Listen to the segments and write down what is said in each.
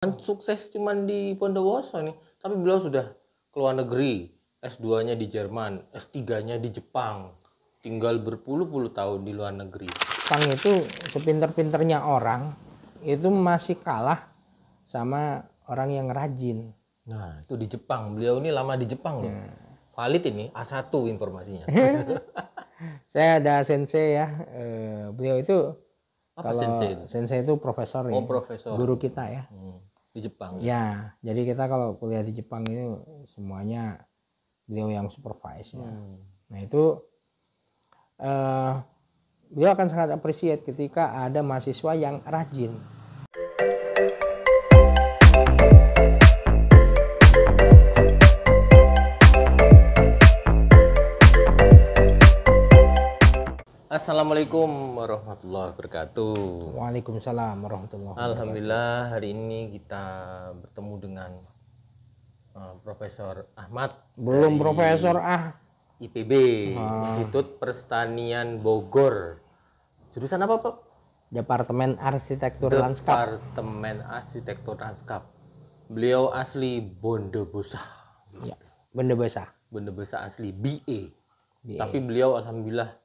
Kan sukses cuman di Bondowoso nih, tapi beliau sudah ke luar negeri, S2-nya di Jerman, S3-nya di Jepang, tinggal berpuluh-puluh tahun di luar negeri. Jepang itu sepinter-pinternya orang itu masih kalah sama orang yang rajin. Nah, itu di Jepang. Beliau ini lama di Jepang loh. Valid ini, A1 informasinya. Saya ada sensei ya, beliau itu Apa sensei itu? Sensei itu profesor ya, profesor. guru kita ya. Di Jepang. Ya, jadi kita kalau kuliah di Jepang itu semuanya beliau yang supervise ya. Nah itu beliau akan sangat appreciate ketika ada mahasiswa yang rajin. Assalamualaikum warahmatullahi wabarakatuh. Waalaikumsalam warahmatullahi wabarakatuh. Alhamdulillah hari ini kita bertemu dengan Profesor Ahmad. Belum dari profesor IPB, Institut Pertanian Bogor. Jurusan apa, Pak? Departemen Arsitektur Lanskap. Departemen Arsitektur Lanskap. Beliau asli Bondowoso. Ya, Bondowoso. Bondowoso asli BA. Tapi beliau alhamdulillah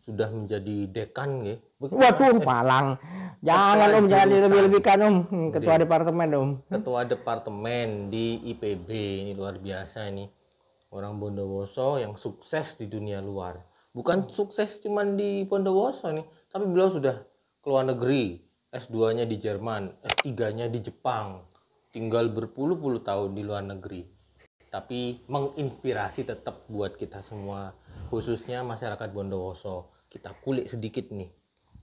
sudah menjadi dekan ya. Waduh, malang. Jangan jangan dilebih-lebihkan Ketua departemen Ketua departemen di IPB, ini luar biasa ini. Orang Bondowoso yang sukses di dunia luar. Bukan sukses cuman di Bondowoso nih, tapi beliau sudah ke luar negeri. S2-nya di Jerman, S3-nya di Jepang. Tinggal berpuluh-puluh tahun di luar negeri. Tapi menginspirasi tetap buat kita semua, khususnya masyarakat Bondowoso. Kita kulik sedikit nih,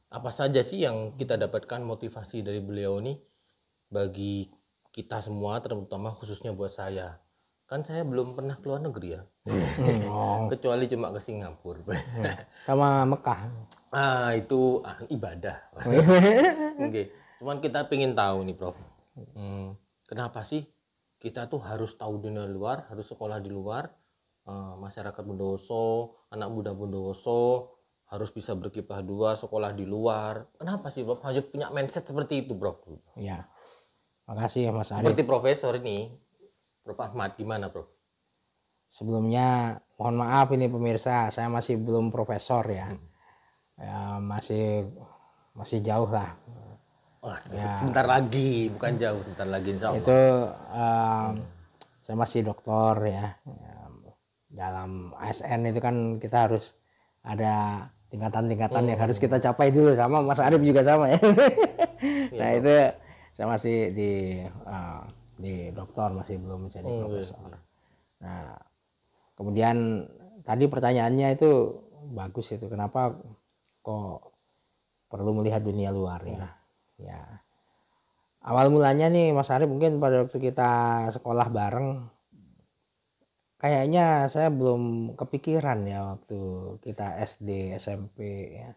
apa saja sih yang kita dapatkan motivasi dari beliau nih bagi kita semua, terutama khususnya buat saya. Kan saya belum pernah keluar negeri ya. Kecuali cuma ke Singapura sama Mekah. Itu ibadah. Oke. Cuman kita pengen tahu nih Prof, kenapa sih kita tuh harus tahu dunia luar, harus sekolah di luar. Masyarakat Bondowoso, anak muda Bondowoso harus bisa berkiprah dua, sekolah di luar. Kenapa sih Prof harus punya mindset seperti itu, Prof? Ya, makasih ya Mas Arif. Seperti profesor ini, Prof Ahmad, gimana Prof? Sebelumnya mohon maaf ini pemirsa, saya masih belum profesor ya. Ya masih jauh lah. Sebentar lagi, bukan jauh, sebentar lagi insya Allah. Itu saya masih doktor ya. Dalam ASN itu kan kita harus ada tingkatan-tingkatan yang harus kita capai dulu, sama Mas Arif juga sama ya. Nah itu saya masih di doktor, masih belum menjadi profesor. Nah kemudian tadi pertanyaannya itu bagus itu, kenapa kok perlu melihat dunia luar ya. Ya awal mulanya nih Mas Arif, mungkin pada waktu kita sekolah bareng kayaknya saya belum kepikiran ya waktu kita SD, SMP ya,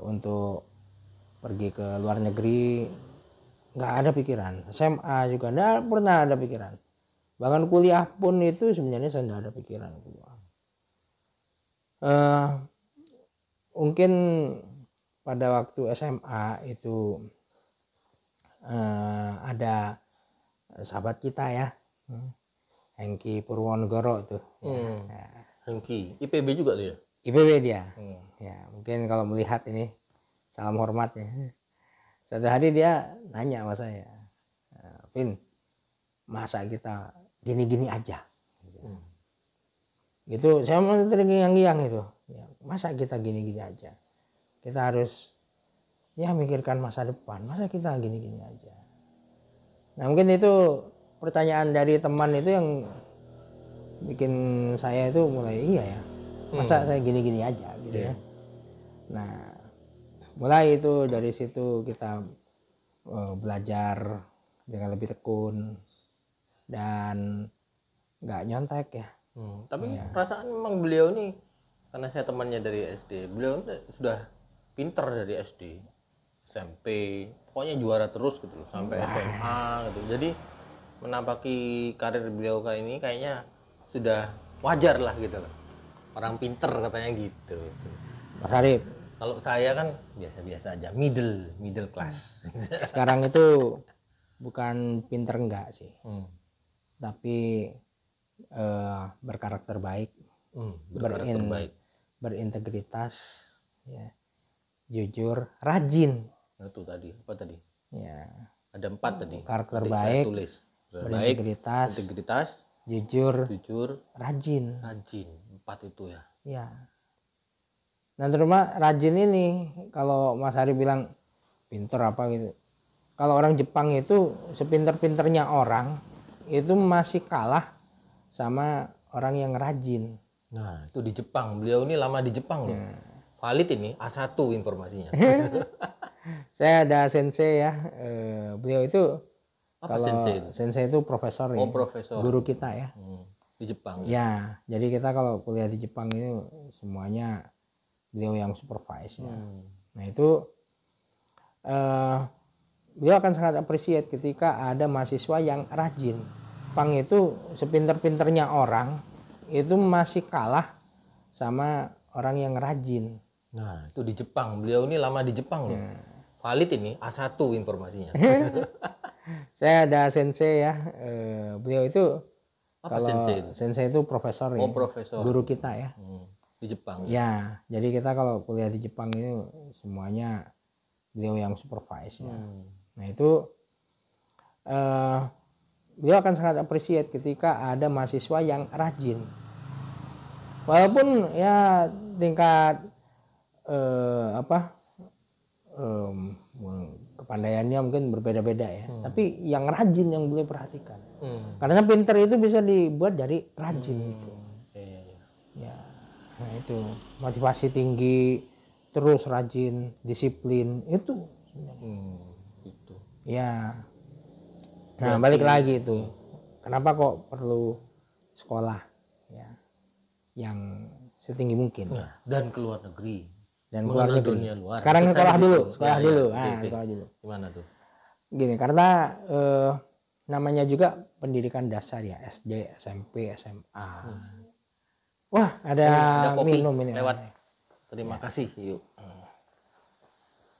untuk pergi ke luar negeri. Nggak ada pikiran. SMA juga nggak pernah ada pikiran. Bahkan kuliah pun itu sebenarnya saya nggak ada pikiran keluar. Mungkin pada waktu SMA itu ada sahabat kita ya, Hengki Purwonegoro tuh. Ya. Hengki, IPB juga tuh ya? IPB dia. Ya, mungkin kalau melihat ini salam hormat ya. Satu hari dia nanya sama saya, Vin, masa kita gini-gini aja? Gitu, saya mau terngiang-ngiang itu. Ya, masa kita gini-gini aja? Kita harus ya mikirkan masa depan. Masa kita gini-gini aja? Nah mungkin itu pertanyaan dari teman itu yang bikin saya itu mulai iya ya, masa saya gini-gini aja gitu ya. Nah mulai itu dari situ kita belajar dengan lebih tekun dan nggak nyontek ya. Tapi perasaan memang beliau nih, karena saya temannya dari SD, beliau sudah pinter dari SD, SMP, pokoknya juara terus gitu loh, sampai SMA gitu. Jadi menampaki karir beliau kali ini kayaknya sudah wajar lah gitu loh. Orang pinter katanya gitu. Mas Arif, kalau saya kan biasa-biasa aja, middle class. Sekarang itu bukan pinter enggak sih, Hmm. tapi berkarakter baik, Berkarakter berin- baik. berintegritas, ya, jujur, rajin, Nah, itu tadi apa tadi? ya, Ada 4 tadi. karakter Nanti saya baik, tulis. Baik, berintegritas, integritas, jujur, jujur, rajin, rajin. 4 itu ya. ya. Nah terutama rajin ini, kalau Mas Ari bilang pinter apa gitu, kalau orang Jepang itu sepinter-pinternya orang itu masih kalah sama orang yang rajin. Nah, itu di Jepang. Beliau ini lama di Jepang loh. Valid ini A1 informasinya. Saya ada sensei ya, beliau itu Apa kalau sensei itu? sensei itu profesor ya, Oh, profesor. guru kita ya. Di Jepang. Ya, jadi kita kalau kuliah di Jepang itu semuanya beliau yang supervise ya. Nah itu beliau akan sangat appreciate ketika ada mahasiswa yang rajin. Jepang itu sepinter-pinternya orang itu masih kalah sama orang yang rajin. Nah, itu di Jepang. Beliau ini lama di Jepang loh. Valid ini A1 informasinya. Saya ada sensei ya, beliau itu Apa kalau sensei itu? sensei itu profesor ya, Oh, profesor. guru kita ya. Di Jepang. Ya, jadi kita kalau kuliah di Jepang itu semuanya beliau yang supervise ya. Nah itu beliau akan sangat appreciate ketika ada mahasiswa yang rajin. Walaupun ya tingkat kepandaiannya mungkin berbeda-beda ya, tapi yang rajin yang beliau perhatikan. Karena pinter itu bisa dibuat dari rajin gitu. Ya, nah itu motivasi tinggi, terus rajin, disiplin itu sebenarnya. Gitu. Ya. Nah, balik lagi itu. Kenapa kok perlu sekolah ya yang setinggi mungkin Nah, dan ke luar negeri. dan keluar Mengenal negeri. dunia luar. Sekarang Maksud saya sekolah dulu, begitu. sekolah Ya, dulu. ya, Nah, oke. sekolah dulu. Gimana tuh? Gini, karena namanya juga pendidikan dasar ya, SD, SMP, SMA. Wah, ada kopi minum ini. lewat. Terima kasih, yuk.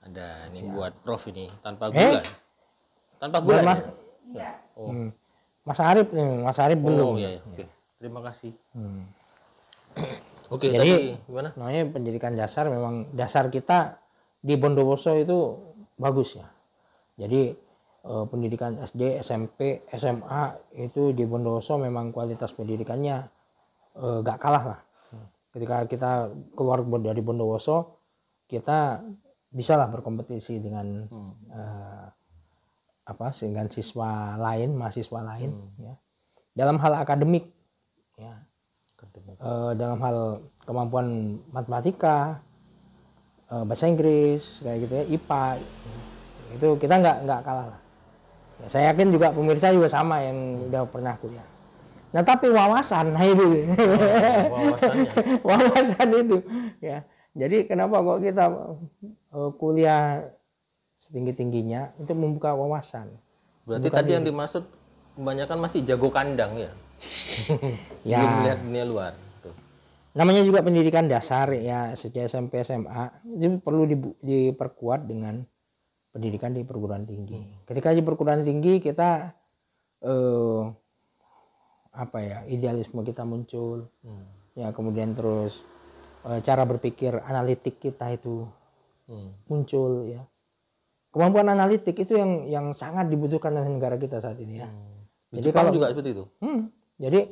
Ada ini buat Prof ini tanpa gula. Tanpa gula. Mas, ya? Mas Arif nih, Mas Arif belum. Oh iya, oke. Terima kasih. Oke, Jadi tadi gimana? namanya pendidikan dasar, memang dasar kita di Bondowoso itu bagus ya. Jadi pendidikan SD, SMP, SMA itu di Bondowoso memang kualitas pendidikannya gak kalah lah. Ketika kita keluar dari Bondowoso, kita bisalah berkompetisi dengan dengan siswa lain, mahasiswa lain ya. Dalam hal akademik ya. Dalam hal kemampuan matematika, bahasa Inggris kayak gitu ya, IPA itu kita nggak kalah lah. Ya, saya yakin juga pemirsa juga sama yang udah pernah kuliah. Nah tapi wawasan, nah itu Wawasannya. wawasan itu ya. Jadi kenapa kok kita kuliah setinggi tingginya untuk membuka wawasan? Berarti tadi yang dimaksud kebanyakan masih jago kandang ya. Ya. Belum melihat dunia luar. Tuh. Namanya juga pendidikan dasar ya, sejak SMP SMA itu perlu diperkuat dengan pendidikan di perguruan tinggi. Ketika di perguruan tinggi kita idealisme kita muncul, ya kemudian terus cara berpikir analitik kita itu muncul ya. Kemampuan analitik itu yang sangat dibutuhkan oleh negara kita saat ini ya. Jadi kalau juga seperti itu. Jadi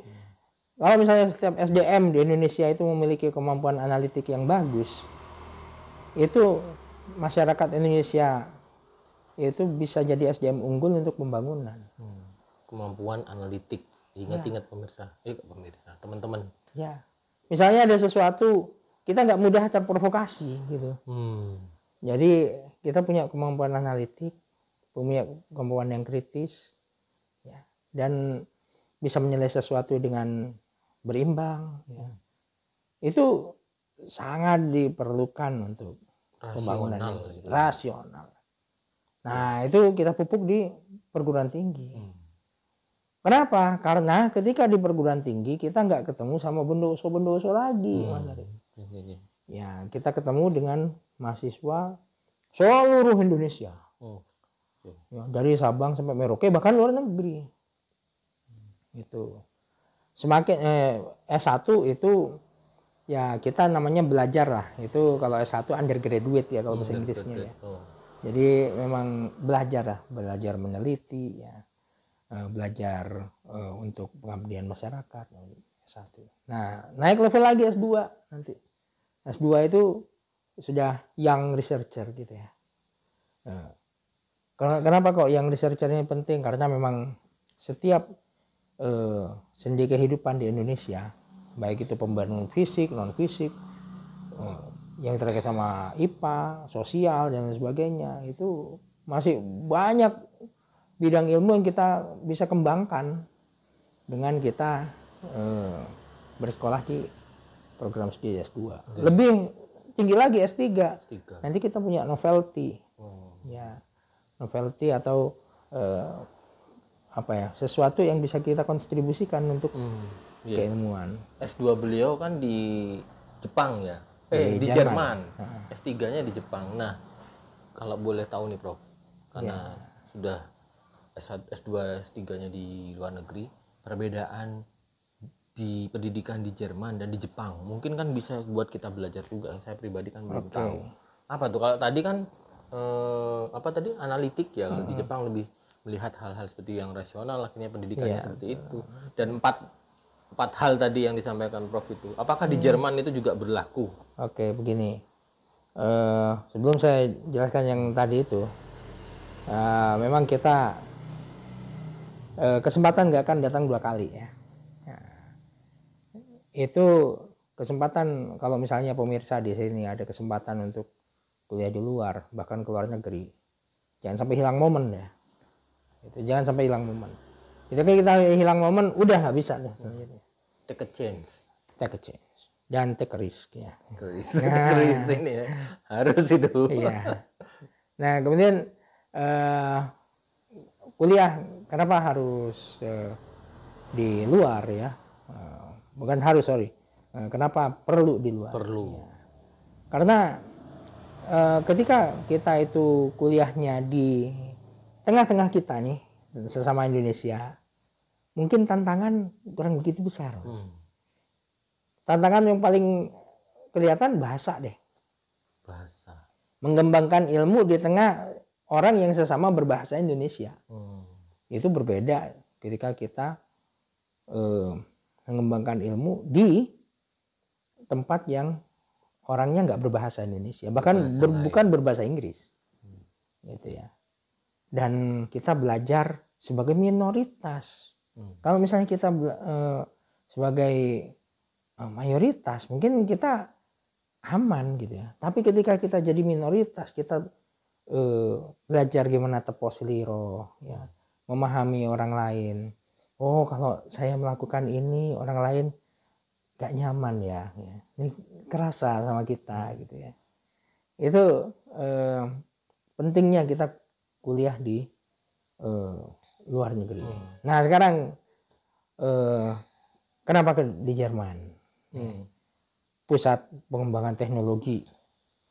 kalau misalnya setiap SDM di Indonesia itu memiliki kemampuan analitik yang bagus, itu masyarakat Indonesia itu bisa jadi SDM unggul untuk pembangunan. Kemampuan analitik. Ingat-ingat pemirsa, teman-teman. Ya, misalnya ada sesuatu kita nggak mudah terprovokasi gitu. Jadi kita punya kemampuan analitik, punya kemampuan yang kritis, ya, dan bisa menyelesaikan sesuatu dengan berimbang. Ya. Itu sangat diperlukan untuk pembangunan yang rasional. Nah itu kita pupuk di perguruan tinggi. Kenapa? Karena ketika di perguruan tinggi kita nggak ketemu sama bondowoso lagi, Mas Arif. Ya, kita ketemu dengan mahasiswa seluruh Indonesia. Ya, dari Sabang sampai Merauke bahkan luar negeri. Itu. Semakin S1 itu ya kita namanya belajar lah. Itu kalau S1 undergraduate ya kalau bahasa Inggrisnya ya. Jadi memang belajar lah, belajar meneliti ya. Belajar untuk pengabdian masyarakat S1. Nah, naik level lagi S2 nanti. S2 itu sudah young researcher gitu ya. Kenapa kok young researcher ini penting? Karena memang setiap sendi kehidupan di Indonesia, baik itu pembangunan fisik, non fisik, yang terkait sama IPA, sosial dan sebagainya, itu masih banyak bidang ilmu yang kita bisa kembangkan dengan kita bersekolah di program studi S2. Lebih tinggi lagi S3. Nanti kita punya novelty. Ya, novelty atau sesuatu yang bisa kita kontribusikan untuk keilmuan. S2 beliau kan di Jepang ya. Di Jerman. S3-nya di Jepang. Nah, kalau boleh tahu nih Prof, karena sudah S2, S3-nya di luar negeri, perbedaan di pendidikan di Jerman dan di Jepang mungkin kan bisa buat kita belajar juga. Saya pribadi kan belum tahu. Apa tuh? Kalau tadi kan analitik ya. Kalau di Jepang lebih melihat hal-hal seperti yang rasional, akhirnya pendidikannya seperti itu. Dan empat hal tadi yang disampaikan Prof itu, apakah di Jerman itu juga berlaku? Oke, begini. Sebelum saya jelaskan yang tadi itu, memang kita kesempatan nggak akan datang 2 kali ya. Itu kesempatan kalau misalnya pemirsa di sini ada kesempatan untuk kuliah di luar, bahkan ke luar negeri, jangan sampai hilang momen ya. Itu jangan sampai hilang momen. Ketika kita hilang momen, udah nggak bisa nih. Take a chance. Dan take a risk ya. Take a risk ini ya. Harus itu. Iya. Nah kemudian kuliah kenapa harus di luar ya? Bukan harus, kenapa perlu di luar? Perlu. Ya. Karena ketika kita itu kuliahnya di tengah-tengah kita nih, sesama Indonesia, mungkin tantangan kurang begitu besar. Tantangan yang paling kelihatan bahasa deh. Bahasa. Mengembangkan ilmu di tengah orang yang sesama berbahasa Indonesia. Itu berbeda ketika kita mengembangkan ilmu di tempat yang orangnya nggak berbahasa Indonesia, bahkan bukan berbahasa Inggris, gitu ya. Dan kita belajar sebagai minoritas. Kalau misalnya kita sebagai mayoritas, mungkin kita aman gitu ya. Tapi ketika kita jadi minoritas, kita belajar gimana tepos liro, ya, memahami orang lain. Oh, kalau saya melakukan ini, orang lain gak nyaman ya. Ini kerasa sama kita gitu ya. Itu pentingnya kita kuliah di luar negeri. Nah sekarang kenapa di Jerman? Pusat pengembangan teknologi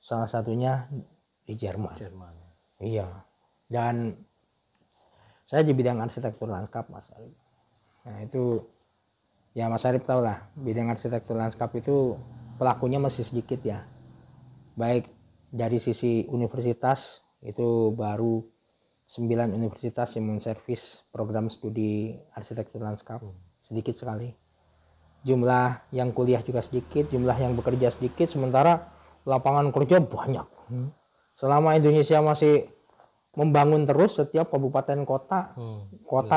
salah satunya di Jerman. Iya. Dan saya di bidang arsitektur lanskap, Mas Arif. Nah itu ya Mas Arif tahu lah, bidang arsitektur lanskap itu pelakunya masih sedikit ya. Baik dari sisi universitas, itu baru 9 universitas yang menservis program studi arsitektur lanskap, sedikit sekali. Jumlah yang kuliah juga sedikit, jumlah yang bekerja sedikit, sementara lapangan kerja banyak. Selama Indonesia masih membangun terus, setiap kabupaten kota,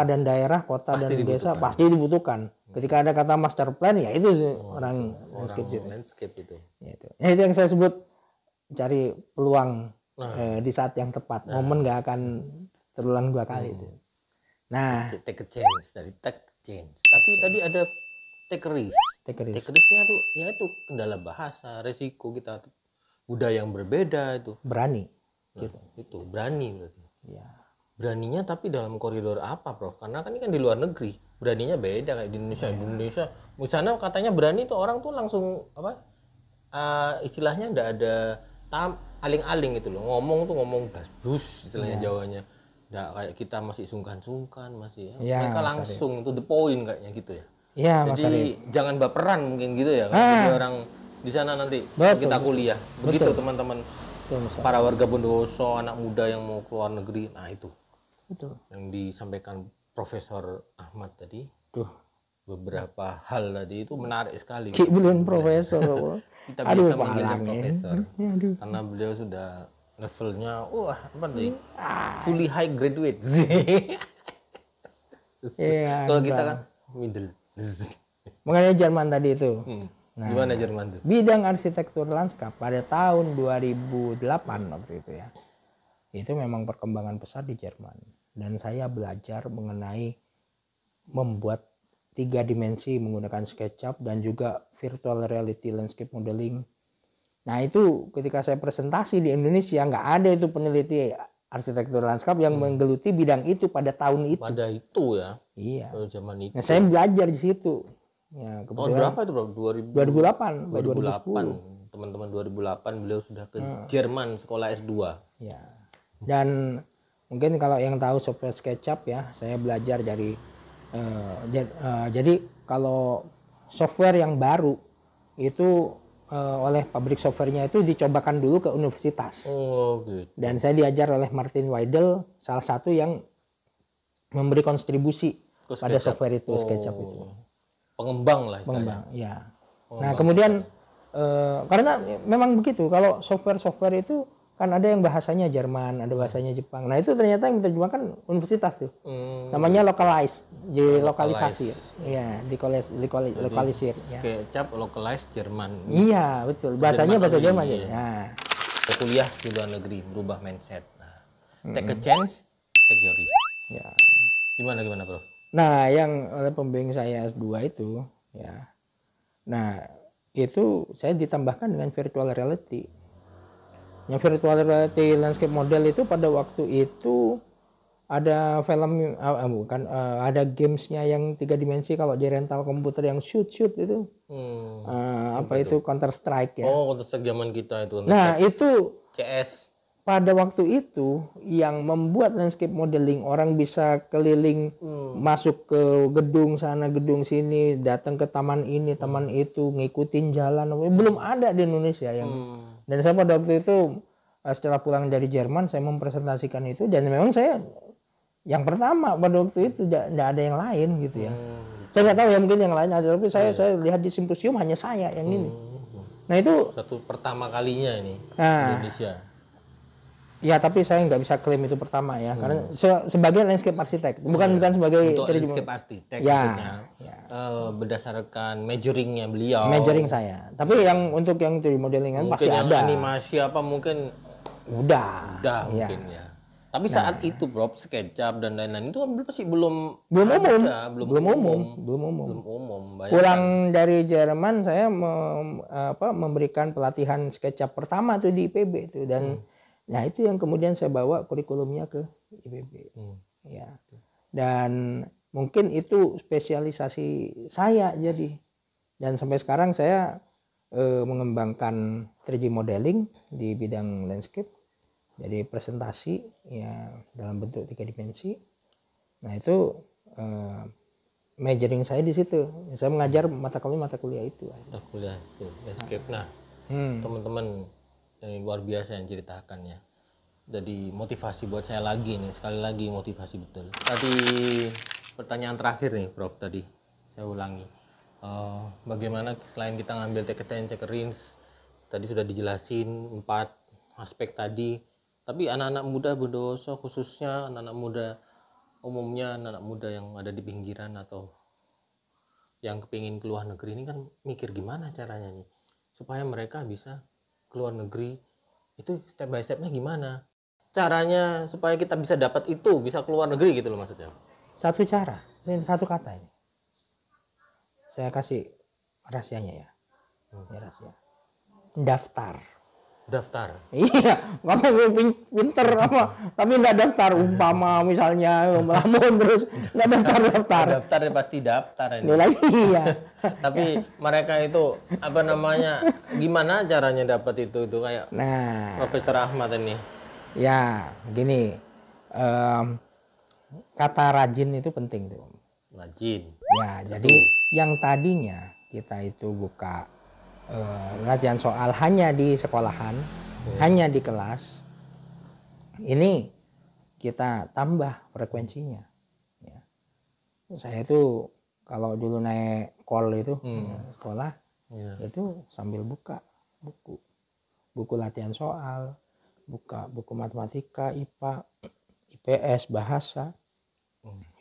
dan daerah, kota pasti dan desa pasti dibutuhkan. Ketika ada kata master plan, ya itu orang landscape itu. Ya, itu yang saya sebut cari peluang di saat yang tepat. Momen nggak akan terulang 2 kali itu. Nah, take a chance dari take chance. Tapi tadi ada take risk. Take risk-nya tuh ya itu kendala bahasa, resiko kita budaya yang berbeda itu. Berani. Gitu. Itu berani berarti. Ya. Beraninya tapi dalam koridor apa, Prof? Karena kan ini kan di luar negeri. Beraninya beda kayak di Indonesia. Di Indonesia, misalnya katanya berani tuh orang tuh langsung istilahnya enggak ada aling-aling gitu loh. Ngomong tuh ngomong bas-bus istilahnya Jawanya. Nggak kayak kita masih sungkan-sungkan masih ya. Iya, Mereka Mas langsung to the point kayaknya gitu ya. Iya, Mas Jadi Arif. jangan baperan mungkin gitu ya. Kalau jadi orang di sana nanti kalau kita kuliah. Begitu teman-teman Betul, Mas. para warga Bondowoso, anak muda yang mau keluar negeri. Nah itu Betul. yang disampaikan Profesor Ahmad tadi. Tuh. Beberapa hal tadi itu menarik sekali. Belum profesor. Kita bisa manggilnya palang, ya. profesor karena beliau sudah levelnya apa nih fully high graduate. Iya, Kalau kita kan middle. Mengenai Jerman tadi itu. Gimana Jerman tuh? Bidang arsitektur lanskap pada tahun 2008 waktu itu ya. Itu memang perkembangan pesat di Jerman. Dan saya belajar mengenai membuat 3 dimensi menggunakan SketchUp dan juga virtual reality landscape modeling. Nah itu ketika saya presentasi di Indonesia nggak ada itu peneliti arsitektur lanskap yang menggeluti bidang itu pada tahun itu. Pada itu ya. Iya. Pada zaman itu. Nah saya belajar di situ. Ya, Tahun berapa itu bro? 2008, 2008. Teman-teman 2008 beliau sudah ke Jerman sekolah S2. Ya. Dan mungkin kalau yang tahu software SketchUp ya, saya belajar dari jadi kalau software yang baru itu oleh pabrik softwarenya itu dicobakan dulu ke universitas. Oh gitu. Dan saya diajar oleh Martin Weidel, salah satu yang memberi kontribusi pada software itu, SketchUp itu. Pengembang lah istilahnya. Ya. Nah kemudian karena memang begitu, kalau software itu kan ada yang bahasanya Jerman, ada bahasanya Jepang. Nah itu ternyata yang diterjemahkan universitas tuh. Namanya lokalisasi. Iya, lokalisir. SketchUp localized Jerman. Iya betul, bahasanya bahasa Jerman ya. Nah. Kuliah di luar negeri, berubah mindset. Nah, take a chance, take your risk. Ya. Gimana bro? Nah, yang oleh pembimbing saya S2 itu, ya. Nah, itu saya ditambahkan dengan virtual reality. Yang virtual reality landscape model itu pada waktu itu ada film, ada gamesnya yang 3 dimensi kalau di rental komputer yang shoot itu. Apa itu Counter Strike ya. Oh, Counter Strike zaman kita itu. Nah, itu CS. Pada waktu itu yang membuat landscape modeling orang bisa keliling masuk ke gedung sana gedung sini, datang ke taman ini taman itu, ngikutin jalan, belum ada di Indonesia yang. Dan saya pada waktu itu setelah pulang dari Jerman saya mempresentasikan itu dan memang saya yang pertama pada waktu itu tidak ada yang lain gitu ya. Saya nggak tahu ya mungkin yang lain ada, tapi saya lihat di simposium hanya saya yang ini. Nah itu satu pertama kalinya ini di Indonesia. Ya tapi saya nggak bisa klaim itu pertama ya, karena sebagai landscape arsitek, bukan sebagai untuk landscape arsitek maksudnya. Berdasarkan majoringnya beliau. Majoring saya. Tapi yang untuk yang 3D modeling kan pasti yang ada. Animasi apa mungkin udah mungkin ya. Tapi saat itu Bro, SketchUp dan lain-lain itu kan pasti belum umum. Pulang dari Jerman saya memberikan pelatihan SketchUp pertama tuh di IPB itu dan nah itu yang kemudian saya bawa kurikulumnya ke IPB. Ya. Dan mungkin itu spesialisasi saya jadi. Dan sampai sekarang saya mengembangkan 3D modeling di bidang landscape. Jadi presentasi ya dalam bentuk 3 dimensi. Nah, itu majoring saya di situ. Saya mengajar mata kuliah itu. Mata kuliah itu landscape. Nah, teman-teman yang luar biasa yang ceritakan ya. Jadi motivasi buat saya lagi nih, sekali lagi motivasi betul. Tadi pertanyaan terakhir nih Prof tadi, saya ulangi. Bagaimana selain kita ngambil TKTN, CKRINS, tadi sudah dijelasin 4 aspek tadi. Tapi anak-anak muda Bondowoso khususnya anak-anak muda umumnya, anak-anak muda yang ada di pinggiran atau yang kepingin keluar negeri ini kan mikir gimana caranya nih supaya mereka bisa keluar negeri, itu step by stepnya gimana caranya supaya kita bisa dapat itu, bisa keluar negeri gitu loh maksudnya. Satu cara, satu kata ini saya kasih rahasianya ya. Ini rahasia. Daftar. Iya, kamu pinter apa? Tapi nggak daftar, umpama misalnya melamun terus nggak daftar. Daftar pasti daftar ini. Lagi ya. Tapi mereka itu apa namanya? Gimana caranya dapat itu kayak? Nah, Profesor Ahmad ini. Ya, gini. em, kata rajin itu penting tuh. Rajin. Ya, jadi yang tadinya kita itu buka latihan soal hanya di sekolahan, hanya di kelas, ini kita tambah frekuensinya. Ya. Saya itu kalau dulu naik call itu sekolah, itu sambil buka buku latihan soal, buka buku matematika, IPA, IPS, bahasa,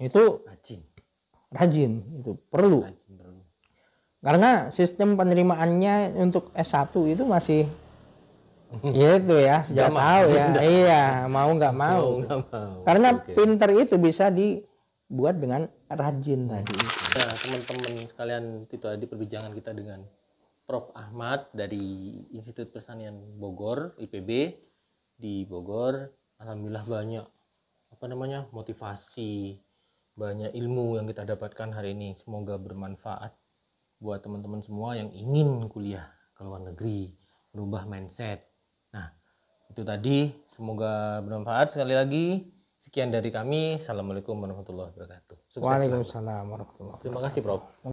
itu rajin, itu perlu. Karena sistem penerimaannya untuk S1 itu masih ya itu ya, sudah tahu ya. Iya, mau nggak mau. Karena pinter itu bisa dibuat dengan rajin tadi. Nah, teman-teman sekalian, itu tadi perbincangan kita dengan Prof. Ahmad dari Institut Pertanian Bogor, IPB di Bogor. Alhamdulillah banyak motivasi, banyak ilmu yang kita dapatkan hari ini. Semoga bermanfaat buat teman-teman semua yang ingin kuliah ke luar negeri, merubah mindset. Nah, itu tadi, semoga bermanfaat. Sekali lagi, sekian dari kami. Assalamualaikum warahmatullahi wabarakatuh. Sukses. Waalaikumsalam warahmatullahi wabarakatuh. Terima kasih, Prof.